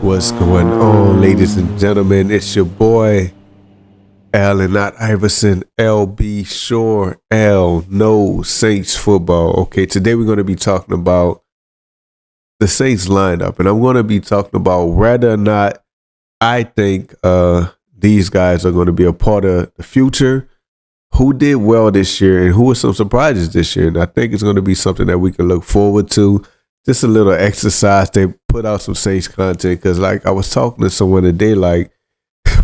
What's going on, ladies and gentlemen? It's your boy, Allen, not Iverson, LB Shore, L, no Saints football. Okay, today we're going to be talking about the Saints lineup, and I'm going to be talking about whether or not I think these guys are going to be a part of the future, who did well this year, and who were some surprises this year. And I think it's going to be something that we can look forward to. Just a little exercise. They put out some Saints content because, like, I was talking to someone today, like,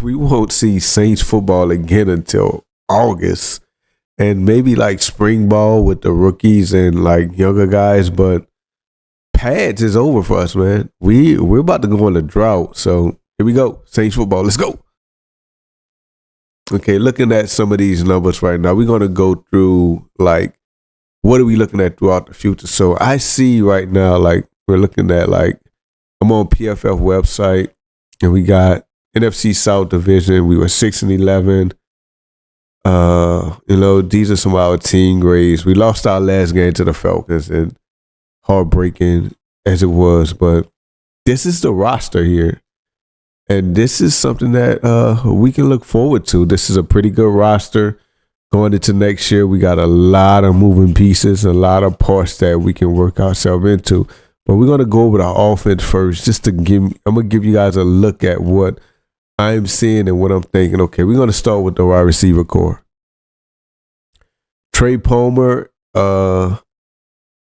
we won't see Saints football again until August and maybe like spring ball with the rookies and like younger guys. But pads is over for us, man. We're about to go on a drought. So here we go. Saints football. Let's go. Okay, looking at some of these numbers right now, we're going to go through like, what are we looking at throughout the future? So I see right now, like, we're looking at, like, I'm on PFF website, and we got NFC South Division. We were 6-11. These are some of our team grades. We lost our last game to the Falcons, and heartbreaking as it was, but this is the roster here. And this is something that we can look forward to. This is a pretty good roster. Going into next year, we got a lot of moving pieces, a lot of parts that we can work ourselves into. But we're going to go over the offense first, just to I'm going to give you guys a look at what I'm seeing and what I'm thinking. Okay, we're going to start with the wide receiver core. Trey Palmer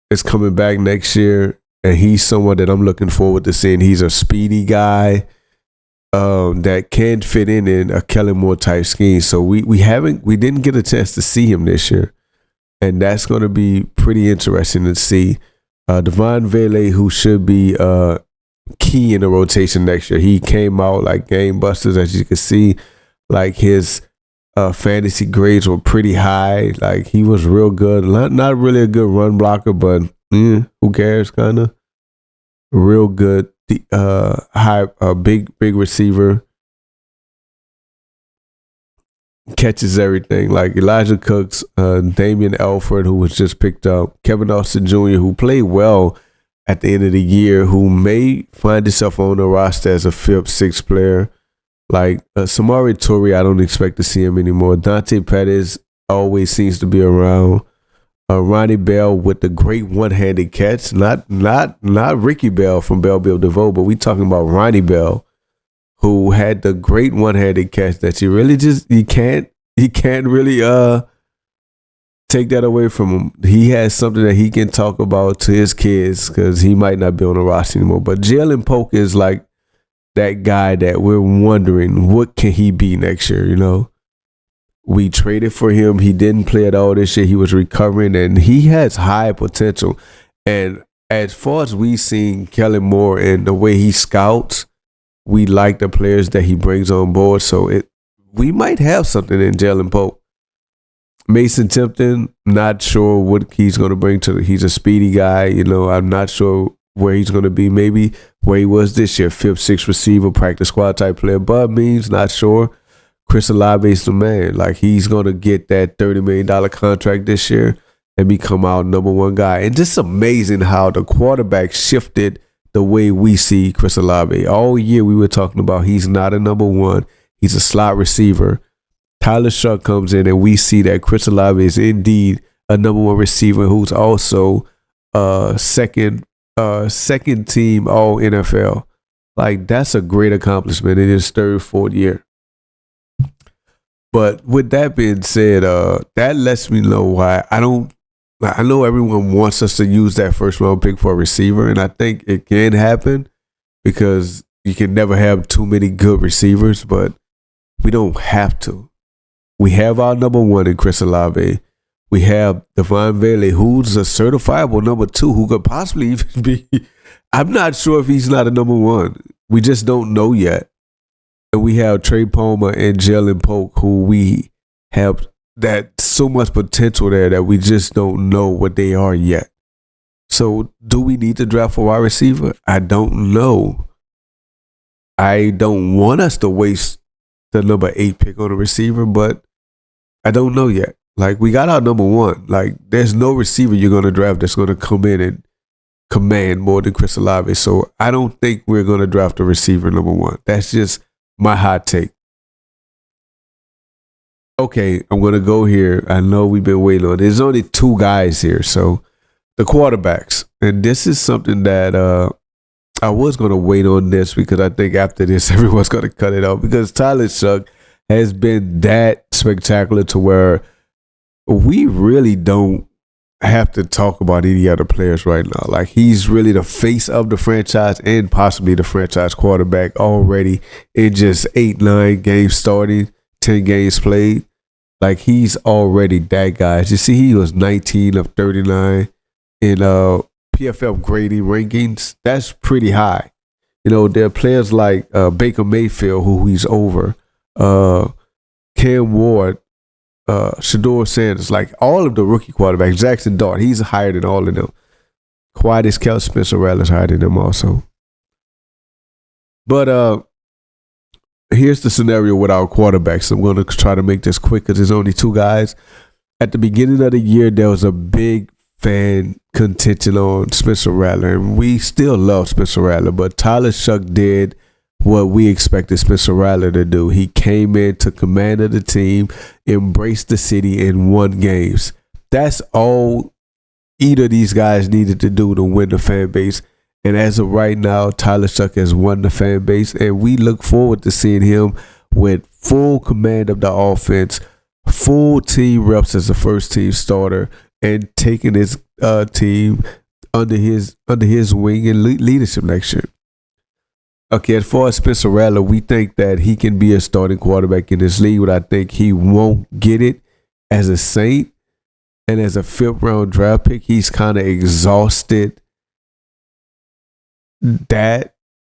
is coming back next year, and he's someone that I'm looking forward to seeing. He's a speedy guy that can fit in a Kellen Moore type scheme. So we didn't get a chance to see him this year, and that's going to be pretty interesting to see. Devon Vele, who should be key in the rotation next year, he came out like game busters, as you can see. Like his fantasy grades were pretty high. Like he was real good. Not really a good run blocker, but who cares? Kind of real good. Big receiver, catches everything. Like Elijah Cooks, Damian Alford, who was just picked up, Kevin Austin Jr., who played well at the end of the year, who may find himself on the roster as a fifth, sixth player. Like Samori Toure, I don't expect to see him anymore. Dante Pettis always seems to be around. Ronnie Bell with the great one-handed catch, not Ricky Bell from Bell Bill DeVoe, but we talking about Ronnie Bell, who had the great one-handed catch that you can't really take that away from him. He has something that he can talk about to his kids because he might not be on the roster anymore. But Jalen Polk is like that guy that we're wondering what can he be next year, you know? We traded for him. He didn't play at all this year. He was recovering, and he has high potential. And as far as we seen Kellen Moore and the way he scouts, we like the players that he brings on board. So we might have something in Jalen Pope. Mason Tipton, not sure what he's going to bring to. He's a speedy guy. You know, I'm not sure where he's going to be. Maybe where he was this year, fifth, sixth receiver, practice squad type player. Bud Means, not sure. Chris Olave is the man. Like, he's going to get that $30 million contract this year and become our number one guy. And just amazing how the quarterback shifted the way we see Chris Olave. All year we were talking about he's not a number one. He's a slot receiver. Tyler Shuck comes in and we see that Chris Olave is indeed a number one receiver who's also second team all NFL. Like, that's a great accomplishment in his third, fourth year. But with that being said, that lets me know why I know everyone wants us to use that first round pick for a receiver, and I think it can happen because you can never have too many good receivers, but we don't have to. We have our number one in Chris Olave. We have Devon Vele, who's a certifiable number two, who could possibly even be. I'm not sure if he's not a number one. We just don't know yet. And we have Trey Palmer and Jalen Polk, who we have that so much potential there that we just don't know what they are yet. So do we need to draft a wide receiver? I don't know. I don't want us to waste the number 8 pick on a receiver, but I don't know yet. Like, we got our number one. Like, there's no receiver you're going to draft that's going to come in and command more than Chris Olave. So I don't think we're going to draft a receiver number 1. That's just my hot take. Okay, I'm going to go here. I know we've been waiting on. There's only 2 guys here. So the quarterbacks. And this is something that I was going to wait on this because I think after this, everyone's going to cut it off because Tyler Shough has been that spectacular to where we really don't have to talk about any other players right now. Like, he's really the face of the franchise and possibly the franchise quarterback already in just 8-9 games starting, 10 games played. Like, he's already that guy. As you see, he was 19 of 39 in PFF grading rankings. That's pretty high. You know, there are players like Baker Mayfield, who he's over, Cam Ward, Shedeur Sanders, like all of the rookie quarterbacks. Jackson Dart, he's higher than all of them. Quietest Cal Spencer Rattler's higher than them also. But here's the scenario with our quarterbacks. I'm going to try to make this quick because there's only 2 guys. At the beginning of the year, there was a big fan contention on Spencer Rattler, and we still love Spencer Rattler, but Tyler Shough did what we expected Spencer Rattler to do. He came in, took command of the team, embraced the city, and won games. That's all either of these guys needed to do to win the fan base. And as of right now, Tyler Shough has won the fan base, and we look forward to seeing him with full command of the offense, full team reps as a first team starter, and taking his team under his wing and leadership next year. Okay, as far as Spencer Rattler, we think that he can be a starting quarterback in this league, but I think he won't get it as a Saint. And as a 5th-round draft pick, he's kind of exhausted that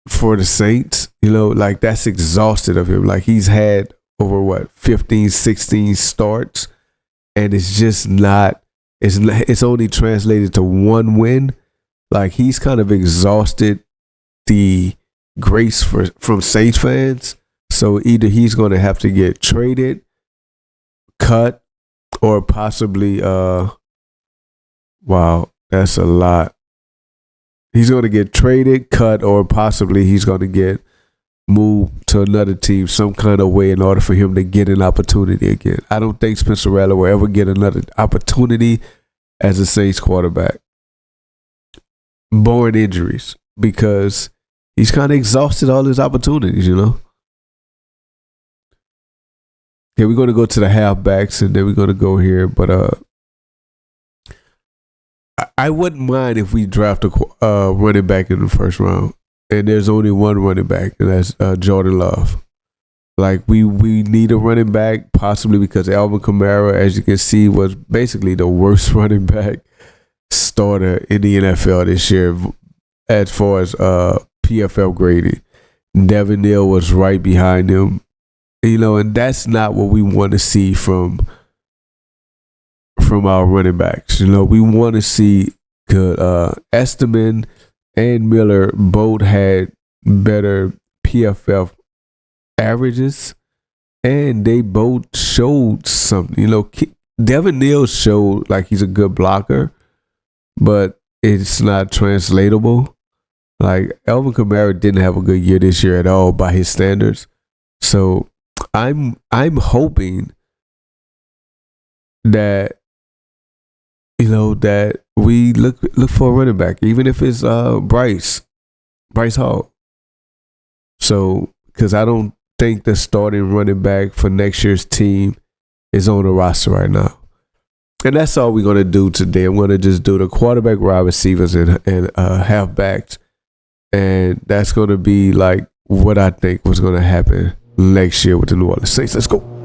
for the Saints. You know, like, that's exhausted of him. Like, he's had over 15, 16 starts, and it's just not, it's only translated to 1 win. Like, he's kind of exhausted the grace from Saints fans. So either he's going to have to get traded, cut, or possibly wow, that's a lot. He's going to get traded, cut, or possibly he's going to get moved to another team some kind of way in order for him to get an opportunity again. I don't think Spencer Rattler will ever get another opportunity as a Saints quarterback, barring injuries, because he's kind of exhausted all his opportunities, you know. Okay, we're going to go to the halfbacks, and then we're going to go here. But I wouldn't mind if we draft a running back in the first round, and there's only one running back, and that's Jordan Love. Like, we need a running back, possibly because Alvin Kamara, as you can see, was basically the worst running back starter in the NFL this year as far as PFF grading. Devin Neal was right behind him. You know, and that's not what we want to see from our running backs. You know, we want to see good. Esteman and Miller both had better PFF averages, and they both showed something. You know, Devin Neal showed like he's a good blocker, but it's not translatable. Like, Alvin Kamara didn't have a good year this year at all by his standards. So I'm hoping that, you know, that we look for a running back, even if it's Bryce Hall. So, because I don't think the starting running back for next year's team is on the roster right now. And that's all we're going to do today. I'm going to just do the quarterback, wide receivers, and halfbacks. And that's going to be like what I think was going to happen next year with the New Orleans Saints. Let's go.